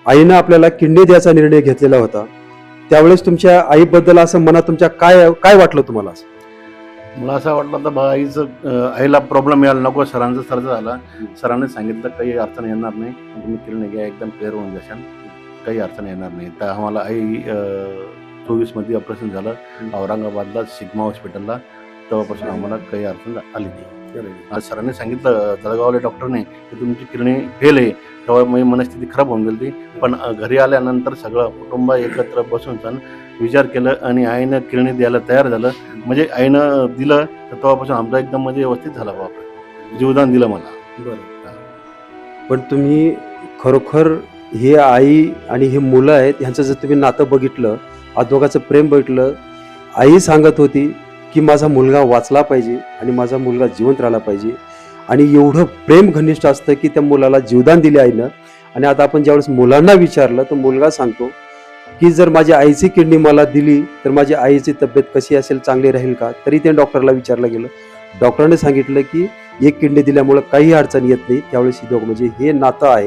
आईनं आपल्याला किडनी द्यायचा निर्णय घेतलेला होता, त्यावेळेस तुमच्या आईबद्दल असं मनात तुमच्या काय काय वाटलं तुम्हाला? मला असं वाटलं तर आईला प्रॉब्लेम यायला नको. सरांचा सर्च झाला, सरांनी सांगितलं काही अडचण येणार नाही, तुम्ही किडनी घ्या, एकदम क्लिअर होऊन जाशाल, काही अडचण येणार नाही. तर आम्हाला आई 24मध्ये ऑपरेशन झालं औरंगाबादला सिग्मा हॉस्पिटलला. तेव्हापासून आम्हाला काही अडचण आली नाही. आज सरांनी सांगितलं जळगावले डॉक्टरने की तुमची किडनी फेल आहे. तेव्हा माझी मनस्थिती खराब होऊन गेली. पण घरी आल्यानंतर सगळं कुटुंब एकत्र बसून विचार केलं आणि आईनं किडनी द्यायला तयार झालं. म्हणजे आईनं दिलं तर तेव्हापासून आमचा एकदम म्हणजे व्यवस्थित झाला. बापरे, जीवदान दिलं मला. पण तुम्ही खरोखर हे आई आणि हे मुलं आहेत ह्यांचं जर तुम्ही नातं बघितलं, दोघांचं प्रेम बघितलं, आई सांगत होती की माझा मुलगा वाचला पाहिजे आणि माझा मुलगा जिवंत राहिला पाहिजे, आणि एवढं प्रेम घनिष्ठ असतं की त्या मुलाला जीवदान दिले आईनं. आणि आता आपण ज्यावेळेस मुलांना विचारलं तर मुलगा सांगतो की जर माझ्या आईची किडनी मला दिली तर माझ्या आईची तब्येत कशी असेल, चांगली राहील का? तरी ते डॉक्टरला विचारलं गेलं. डॉक्टरांनी सांगितलं की एक किडनी दिल्यामुळं काही अडचण येत नाही. त्यावेळेस म्हणजे हे नातं आहे